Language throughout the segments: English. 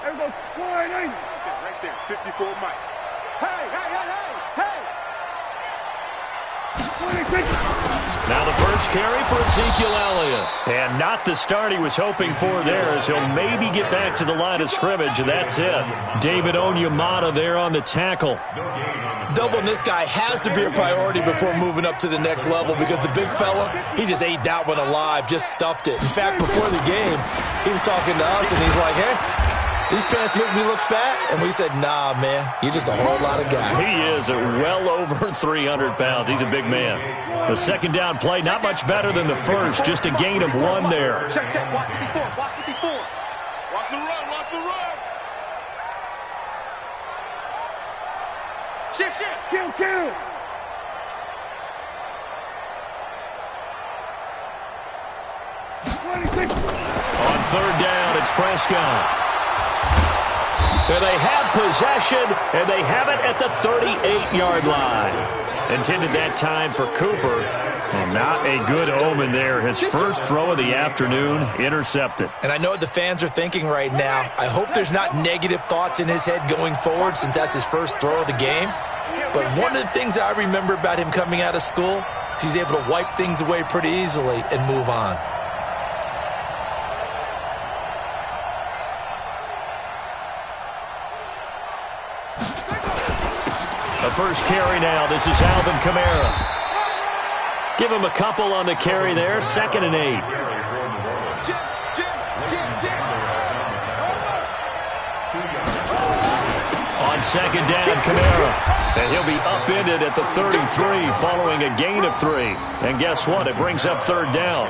There goes 480. Right there, 54 Mike. Hey, hey, hey, hey, hey. 26. Now the first carry for Ezekiel Elliott. And not the start he was hoping for there, as he'll maybe get back to the line of scrimmage, and that's it. David Onyemata there on the tackle. Doubling this guy has to be a priority before moving up to the next level, because the big fella, he just ate that one alive, just stuffed it. In fact, before the game, he was talking to us, and he's like, hey, these pants make me look fat. And we said, nah, man, you're just a whole lot of guy. He is at well over 300 pounds. He's a big man. The second down play, not much better than the first, just a gain of 1 there. Check, check, watch 54, watch 54. Watch the run, watch the run. Shift, shift. Kill, kill. On third down, it's Prescott. And they have possession, and they have it at the 38-yard line. Intended that time for Cooper. And not a good omen there. His first throw of the afternoon, intercepted. And I know what the fans are thinking right now. I hope there's not negative thoughts in his head going forward, since that's his first throw of the game. But one of the things I remember about him coming out of school is he's able to wipe things away pretty easily and move on. The first carry now. This is Alvin Kamara. Give him a couple on the carry there. 2nd and 8. On second down, Kamara. And he'll be upended at the 33 following a gain of 3. And guess what? It brings up third down.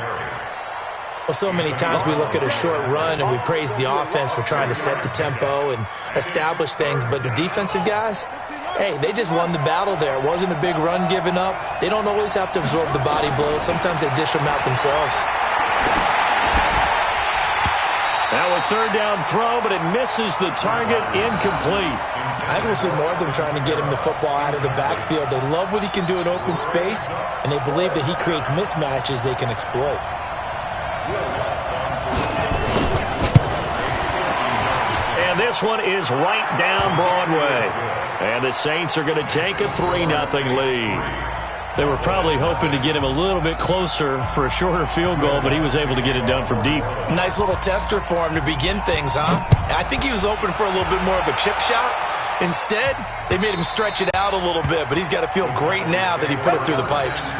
Well, so many times we look at a short run and we praise the offense for trying to set the tempo and establish things. But the defensive guys, hey, they just won the battle there. It wasn't a big run given up. They don't always have to absorb the body blows. Sometimes they dish them out themselves. Now a third down throw, but it misses the target. Incomplete. I think we'll see more of them trying to get him the football out of the backfield. They love what he can do in open space, and they believe that he creates mismatches they can exploit. And this one is right down Broadway. And the Saints are going to take a 3-0 lead. They were probably hoping to get him a little bit closer for a shorter field goal, but he was able to get it done from deep. Nice little tester for him to begin things, huh? I think he was open for a little bit more of a chip shot. Instead, they made him stretch it out a little bit, but he's got to feel great now that he put it through the pipes.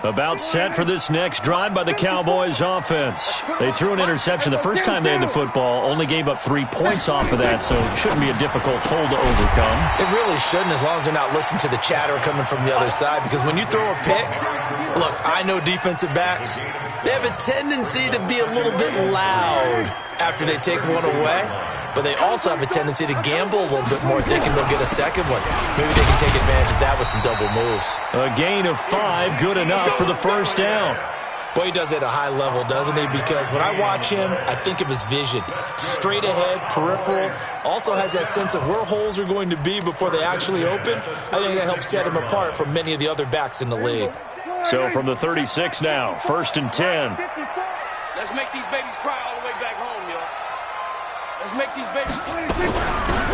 About set for this next drive by the Cowboys offense. They threw an interception the first time they had the football, only gave up 3 points off of that, so it shouldn't be a difficult hole to overcome. It really shouldn't, as long as they're not listening to the chatter coming from the other side, because when you throw a pick, look, I know defensive backs, they have a tendency to be a little bit loud after they take one away. But they also have a tendency to gamble a little bit more, thinking they'll get a second one. Maybe they can take advantage of that with some double moves. A gain of 5, good enough for the first down. Boy, he does it at a high level, doesn't he? Because when I watch him, I think of his vision. Straight ahead, peripheral. Also has that sense of where holes are going to be before they actually open. I think that helps set him apart from many of the other backs in the league. So from the 36 now, 1st and 10. Let's make these babies cry all the way back home, yo. Let's make these babies.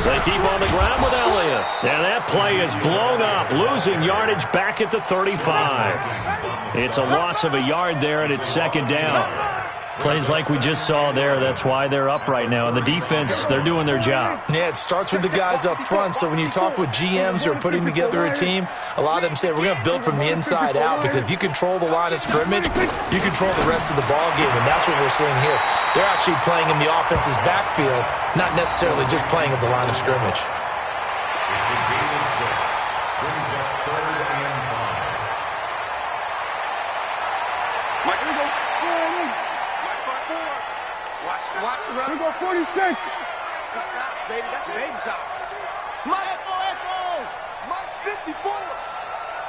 They keep on the ground with Elliott. And that play is blown up, losing yardage back at the 35. It's a loss of a yard there, and it's 2nd down. Plays like we just saw there. That's why they're up right now. And the defense, they're doing their job. Yeah, it starts with the guys up front. So when you talk with GMs who are putting together a team, a lot of them say, we're going to build from the inside out, because if you control the line of scrimmage, you control the rest of the ball game, and that's what we're seeing here. They're actually playing in the offense's backfield, not necessarily just playing at the line of scrimmage. We go 46. Good shot, baby. That's a baby shot. Mike, echo. Mike 54.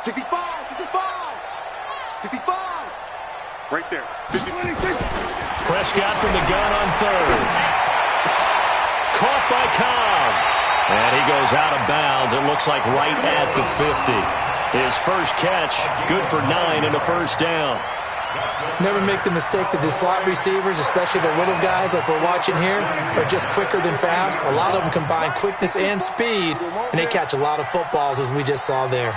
65. 65. 65. Right there. 56. Prescott from the gun on 3rd. Caught by Cobb. And he goes out of bounds. It looks like right at the 50. His first catch, good for 9 and a first down. Never make the mistake that the slot receivers, especially the little guys like we're watching here, are just quicker than fast. A lot of them combine quickness and speed, and they catch a lot of footballs, as we just saw there.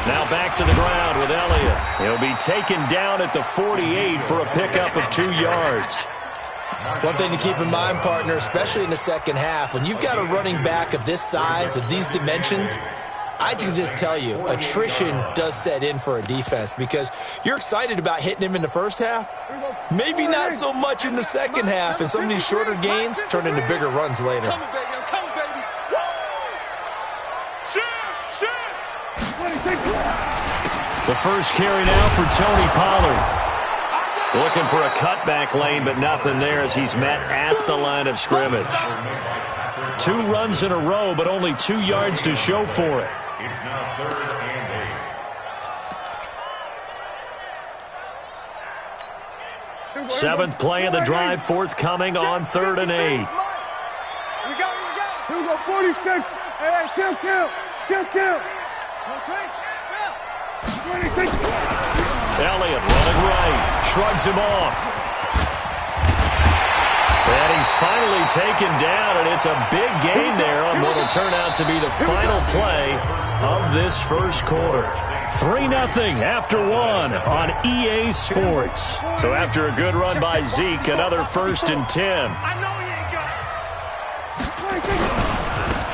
Now back to the ground with Elliott. He'll be taken down at the 48 for a pickup of 2 yards. One thing to keep in mind, partner, especially in the second half, when you've got a running back of this size, of these dimensions, I can just tell you, attrition does set in for a defense because you're excited about hitting him in the first half. Maybe not so much in the second half, and some of these shorter gains turn into bigger runs later. Come on, baby. Come on, baby. The first carry now for Tony Pollard. Looking for a cutback lane, but nothing there as he's met at the line of scrimmage. 2 runs in a row, but only 2 yards to show for it. It's now 3rd and 8. 7th play of the drive, forthcoming on 3rd and 8. We got it. 2 go 46. Hey, kill. 26. Elliott running right, shrugs him off. And he's finally taken down, and it's a big gain there on what will turn out to be the final play of this first quarter. 3-0 after 1 on EA Sports. So after a good run by Zeke, another 1st and 10.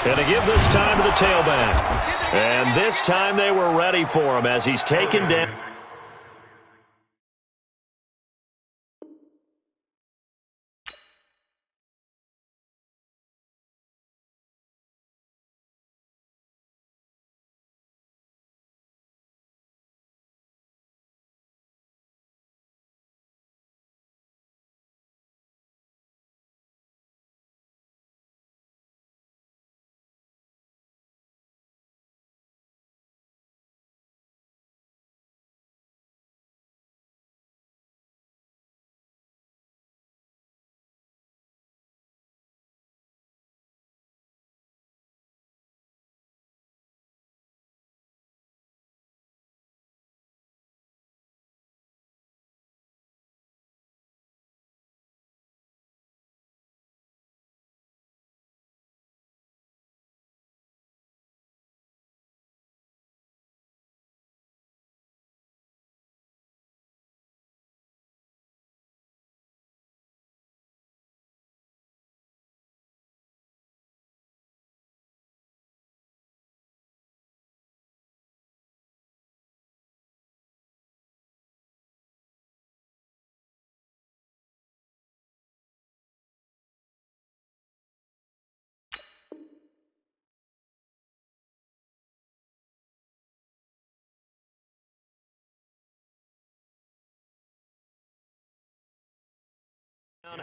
Going to give this time to the tailback. And this time they were ready for him as he's taken down.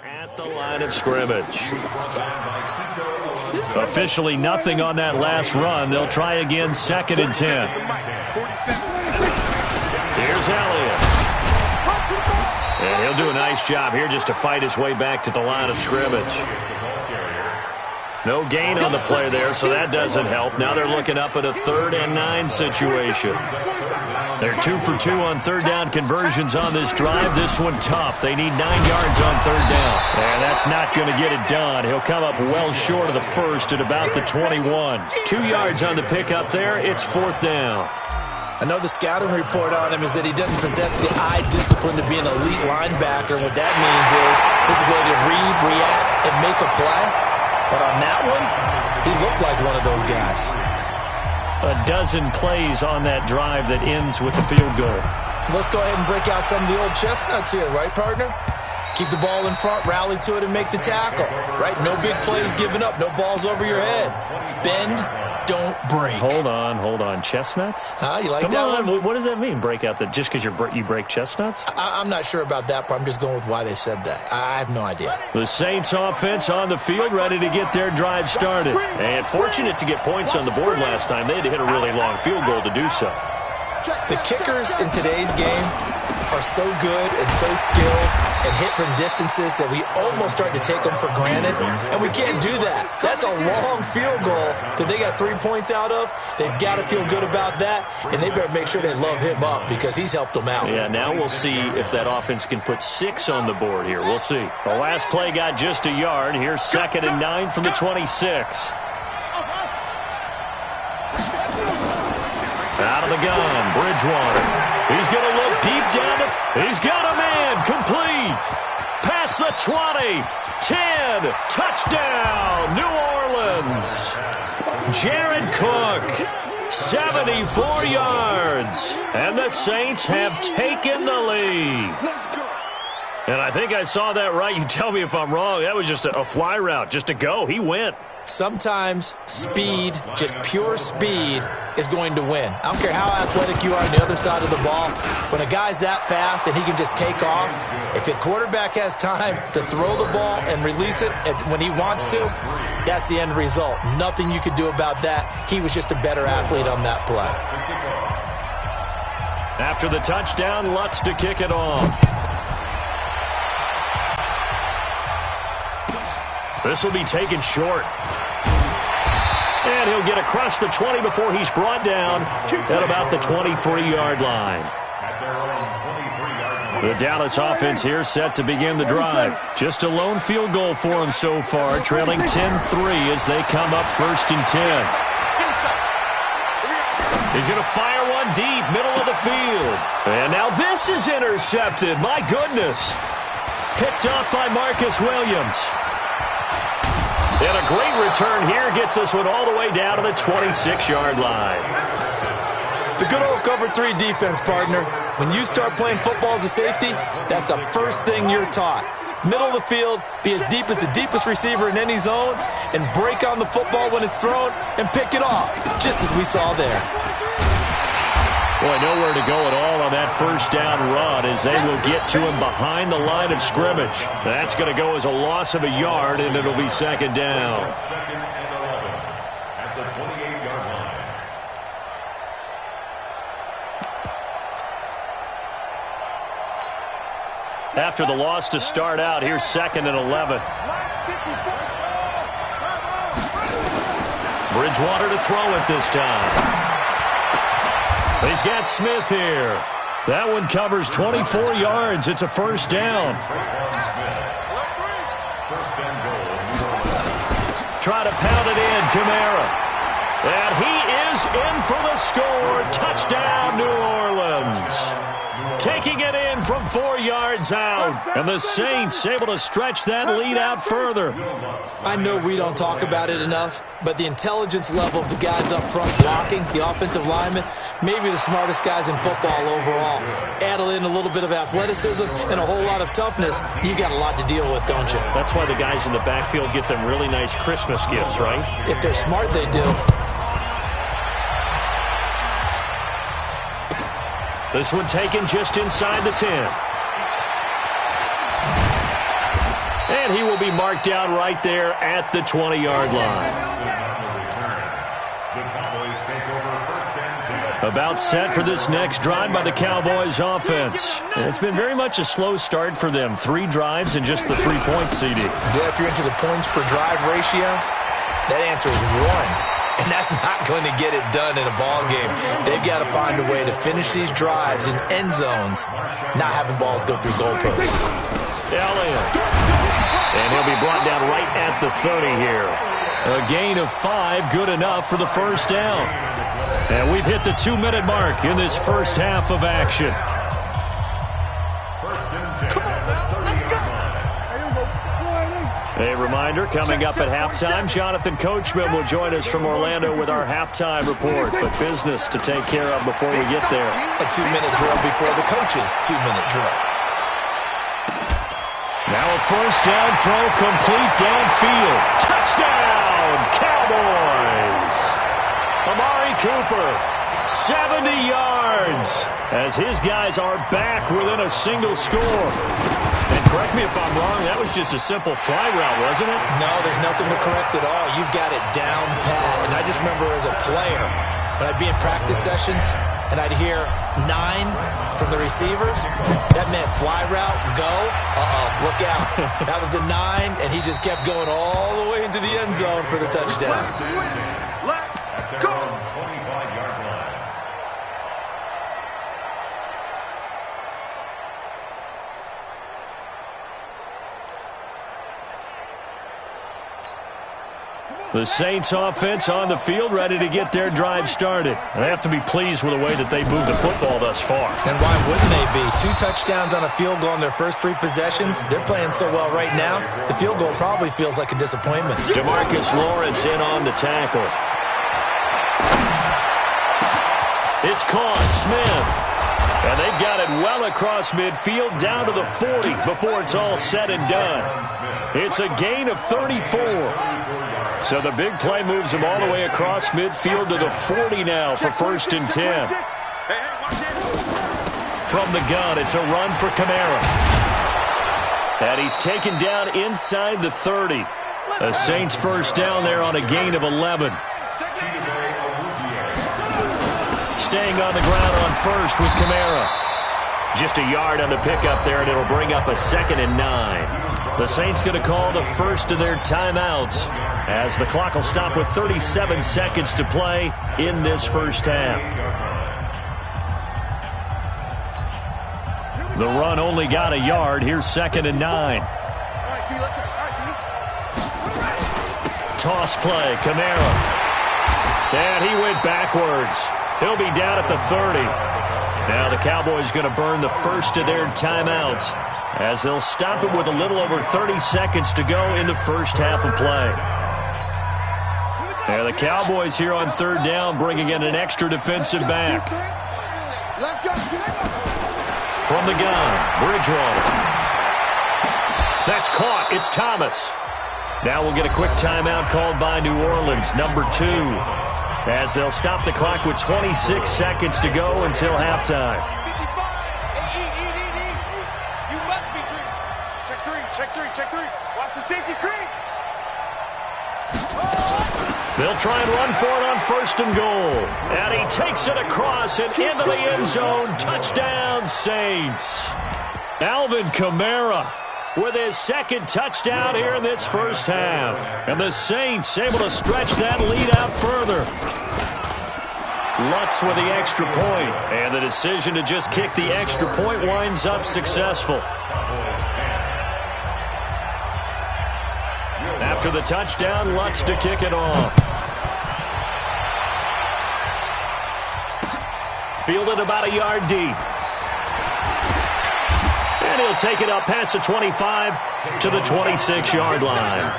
At the line of scrimmage. Officially nothing on that last run. They'll try again, 2nd and 10. Here's Elliott. And he'll do a nice job here just to fight his way back to the line of scrimmage. No gain on the play there, so that doesn't help. Now they're looking up at a 3rd and 9 situation. They're 2 for 2 on 3rd down conversions on this drive. This one tough. They need 9 yards on 3rd down. And that's not going to get it done. He'll come up well short of the first at about the 21. 2 yards on the pickup there. It's 4th down. I know the scouting report on him is that he doesn't possess the eye discipline to be an elite linebacker. And what that means is his ability to read, react, and make a play. But on that one, he looked like one of those guys. A dozen plays on that drive that ends with the field goal. Let's go ahead and break out some of the old chestnuts here, right, partner? Keep the ball in front, rally to it, and make the tackle, right? No big plays given up, no balls over your head. Bend, don't break. Hold on. Chestnuts? Huh? You like Come that on. one? What does that mean, break out? Just because you break chestnuts? I'm not sure about that, but I'm just going with why they said that. I have no idea. The Saints offense on the field, ready to get their drive started. And fortunate to get points on the board last time. They had to hit a really long field goal to do so. The kickers in today's game are so good and so skilled and hit from distances that we almost start to take them for granted, and we can't do that. That's a long field goal that they got 3 points out of. They've got to feel good about that, and they better make sure they love him up because he's helped them out. Yeah, now we'll see if that offense can put 6 on the board here. We'll see. The last play got just a yard. Here's 2nd and 9 from the 26. Out of the gun, Bridgewater. He's going to look deep down. He's got a man. Complete. Past the 20. 10. Touchdown, New Orleans. Jared Cook, 74 yards. And the Saints have taken the lead. And I think I saw that right. You tell me if I'm wrong. That was just a fly route, just a go. He went. Sometimes speed, just pure speed, is going to win. I don't care how athletic you are on the other side of the ball. When a guy's that fast and he can just take off, if a quarterback has time to throw the ball and release it when he wants to, that's the end result. Nothing you could do about that. He was just a better athlete on that play. After the touchdown, Lutz to kick it off. This will be taken short. And he'll get across the 20 before he's brought down at about the 23-yard line. The Dallas offense here set to begin the drive. Just a lone field goal for him so far, trailing 10-3 as they come up 1st and 10. He's going to fire one deep, middle of the field. And now this is intercepted. My goodness. Picked off by Marcus Williams. And a great return here gets this one all the way down to the 26-yard line. The good old cover 3 defense, partner. When you start playing football as a safety, that's the first thing you're taught. Middle of the field, be as deep as the deepest receiver in any zone, and break on the football when it's thrown and pick it off, just as we saw there. Boy, nowhere to go at all on that first down run as they will get to him behind the line of scrimmage. That's going to go as a loss of a yard, and it'll be 2nd down. 2nd and 11 at the 28-yard line. After the loss to start out, here's 2nd and 11. Bridgewater to throw it this time. He's got Smith here. That one covers 24 yards. It's a 1st down. Try to pound it in, Kamara. And he is in for the score. Touchdown, New Orleans. Taking it in from 4 yards out. And the Saints able to stretch that lead out further. I know we don't talk about it enough, but the intelligence level of the guys up front blocking, the offensive linemen, maybe the smartest guys in football overall. Add in a little bit of athleticism and a whole lot of toughness, you got a lot to deal with, don't you? That's why the guys in the backfield get them really nice Christmas gifts, right? If they're smart, they do. This one taken just inside the 10. And he will be marked down right there at the 20-yard line. About set for this next drive by the Cowboys offense. And it's been very much a slow start for them. 3 drives and just the 3-point CD. Yeah, if you're into the points per drive ratio, that answer is 1. And that's not going to get it done in a ball game. They've got to find a way to finish these drives in end zones, not having balls go through goalposts. Elliott. And he'll be brought down right at the 30 here. A gain of 5, good enough for the 1st down. And we've hit the 2-minute mark in this first half of action. A reminder, coming up at halftime, Jonathan Coachman will join us from Orlando with our halftime report. But business to take care of before we get there. A 2-minute drill before the coach's 2-minute drill. Now a 1st down throw complete downfield. Touchdown, Cowboys! Amari Cooper, 70 yards, as his guys are back within a single score. And correct me if I'm wrong, that was just a simple fly route, wasn't it? No, there's nothing to correct at all. You've got it down pat. And I just remember as a player, when I'd be in practice sessions and I'd hear 9 from the receivers, that meant fly route, go, look out. That was the 9, and he just kept going all the way into the end zone for the touchdown. Let's go. 25-yard line. The Saints offense on the field, ready to get their drive started. They have to be pleased with the way that they moved the football thus far. And why wouldn't they be? 2 touchdowns on a field goal in their first 3 possessions. They're playing so well right now, the field goal probably feels like a disappointment. DeMarcus Lawrence in on the tackle. It's caught. Smith. And they've got it well across midfield down to the 40 before it's all said and done. It's a gain of 34. So the big play moves them all the way across midfield to the 40 now for 1st and 10. From the gun, it's a run for Kamara. And he's taken down inside the 30. The Saints first down there on a gain of 11. Staying on the ground on first with Kamara. Just a yard on the pickup there, and it'll bring up a 2nd and 9. The Saints going to call the first of their timeouts as the clock will stop with 37 seconds to play in this first half. The run only got a yard. Here's 2nd and 9. Toss play, Kamara. And he went backwards. He'll be down at the 30. Now the Cowboys going to burn the first of their timeouts as they'll stop it with a little over 30 seconds to go in the first half of play. Now the Cowboys here on 3rd down bringing in an extra defensive back. From the gun, Bridgewater. That's caught. It's Thomas. Now we'll get a quick timeout called by New Orleans, number 2. As they'll stop the clock with 26 seconds to go until halftime. You must be dreaming. Check 3. Watch the safety creep. They'll try and run for it on 1st and goal. And he takes it across and into the end zone. Touchdown, Saints. Alvin Kamara with his 2nd touchdown here in this first half. And the Saints able to stretch that lead out further. Lutz with the extra point. And the decision to just kick the extra point winds up successful. After the touchdown, Lutz to kick it off. Fielded about a yard deep. And he'll take it up past the 25 to the 26-yard line.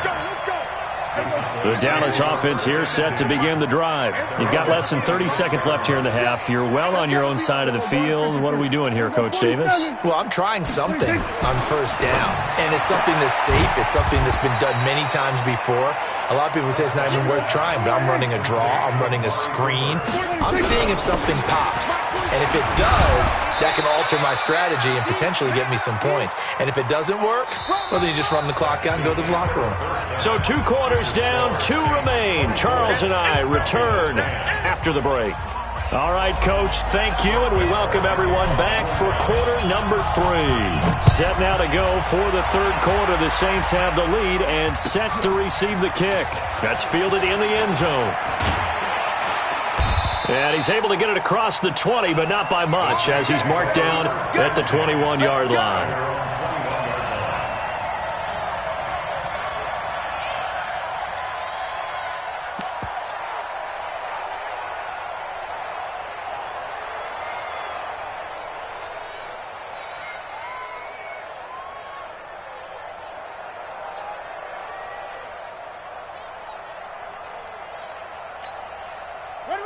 The Dallas offense here set to begin the drive. You've got less than 30 seconds left here in the half. You're well on your own side of the field. What are we doing here, Coach Davis? Well, I'm trying something on 1st down. And it's something that's safe. It's something that's been done many times before. A lot of people say it's not even worth trying, but I'm running a draw. I'm running a screen. I'm seeing if something pops. And if it does, that can alter my strategy and potentially get me some points. And if it doesn't work, well, then you just run the clock out and go to the locker room. So 2 quarters down, 2 remain. Charles and I return after the break. All right, Coach, thank you, and we welcome everyone back for quarter number 3. Set now to go for the 3rd quarter. The Saints have the lead and set to receive the kick. That's fielded in the end zone. And he's able to get it across the 20, but not by much, as he's marked down at the 21-yard line.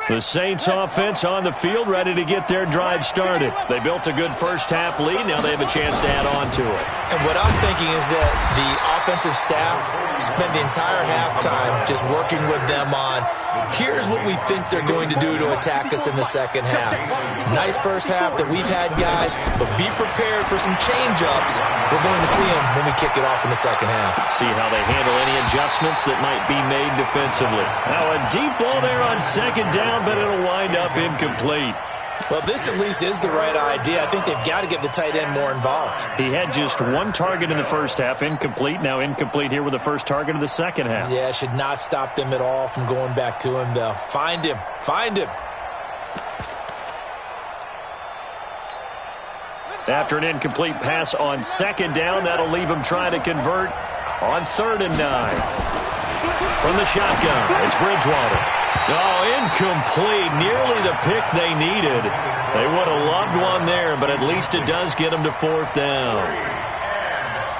The Saints offense on the field, ready to get their drive started. They built a good first half lead. Now they have a chance to add on to it. And what I'm thinking is that the offensive staff spent the entire halftime just working with them on, here's what we think they're going to do to attack us in the second half. Nice first half that we've had, guys, but be prepared for some change-ups. We're going to see them when we kick it off in the second half. See how they handle any adjustments that might be made defensively. Now a deep ball there on 2nd down. touchdown, but it'll wind up incomplete. Well, this at least is the right idea. I think they've got to get the tight end more involved. He had just one target in the first half, incomplete. Now incomplete here with the first target of the second half. Yeah, should not stop them at all from going back to him. They'll find him. Find him. After an incomplete pass on second down, that'll leave him trying to convert on 3rd and 9. From the shotgun, it's Bridgewater. Oh, incomplete. Nearly the pick they needed. They would have loved one there, but at least it does get them to 4th down.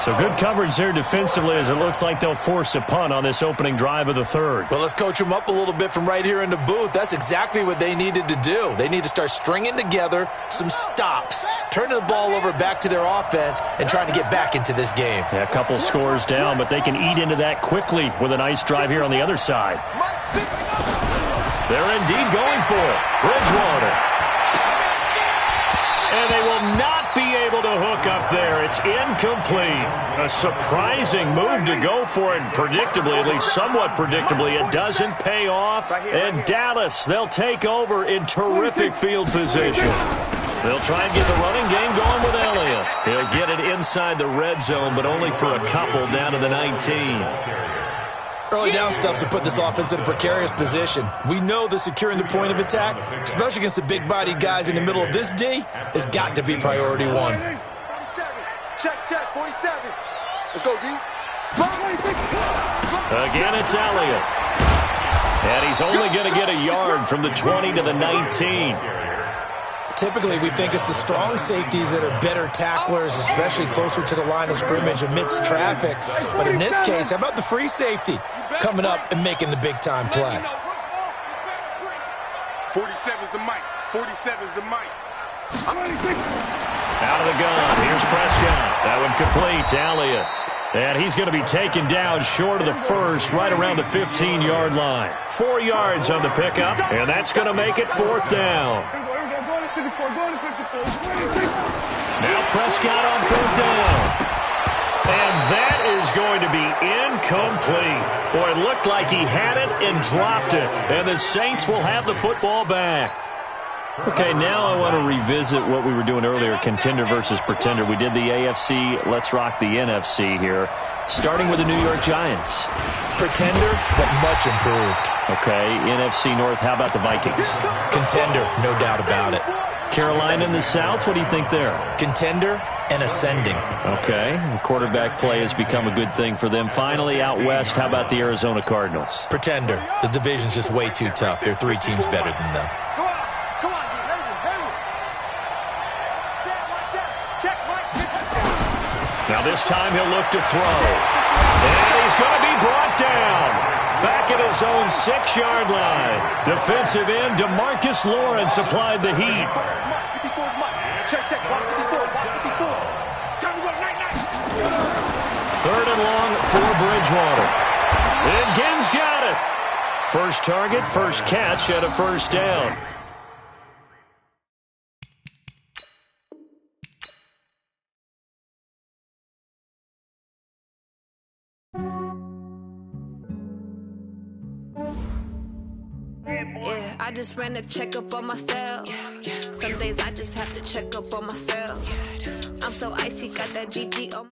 So good coverage there defensively as it looks like they'll force a punt on this opening drive of the 3rd. Well, let's coach them up a little bit from right here in the booth. That's exactly what they needed to do. They need to start stringing together some stops, turning the ball over back to their offense, and trying to get back into this game. Yeah, a couple scores down, but they can eat into that quickly with a nice drive here on the other side. They're indeed going for it. Bridgewater. And they will not be able to hook up there. It's incomplete. A surprising move to go for it. Predictably, at least somewhat predictably, it doesn't pay off. And Dallas, they'll take over in terrific field position. They'll try and get the running game going with Elliott. He'll get it inside the red zone, but only for a couple down to the 19. Early down stuff to put this offense in a precarious position. We know that securing the point of attack, especially against the big-bodied guys in the middle of this D, has got to be priority one. 47. Check, 47. Let's go, D. Again, it's Elliott. And he's only going to get a yard from the 20 to the 19. Typically, we think it's the strong safeties that are better tacklers, especially closer to the line of scrimmage amidst traffic. But in this case, how about the free safety coming up and making the big-time play? 47's the mic. 47's the mic. Out of the gun. Here's Prescott. That one complete to Elliott. And he's going to be taken down short of the first, right around the 15-yard line. 4 yards on the pickup, and that's going to make it 4th down. Now Prescott on 4th down. And that is going to be incomplete. Boy, it looked like he had it and dropped it. And the Saints will have the football back. Okay, now I want to revisit what we were doing earlier, contender versus pretender. We did the AFC, let's rock the NFC here, starting with the New York Giants. Pretender, but much improved. Okay, NFC North, how about the Vikings? Contender, no doubt about it. Carolina in the South, what do you think there? Contender and ascending. Okay, quarterback play has become a good thing for them. Finally, out west, how about the Arizona Cardinals? Pretender. The division's just way too tough. There are 3 teams better than them. Now this time he'll look to throw. And he's going to be brought down. Back at his own 6-yard line. Defensive end DeMarcus Lawrence applied the heat. Third and long for Bridgewater. And Ginn's got it. First target, first catch, and a first down. Yeah, I just ran a checkup on myself. Some days I just have to check up on myself. I'm so icy, got that GG on.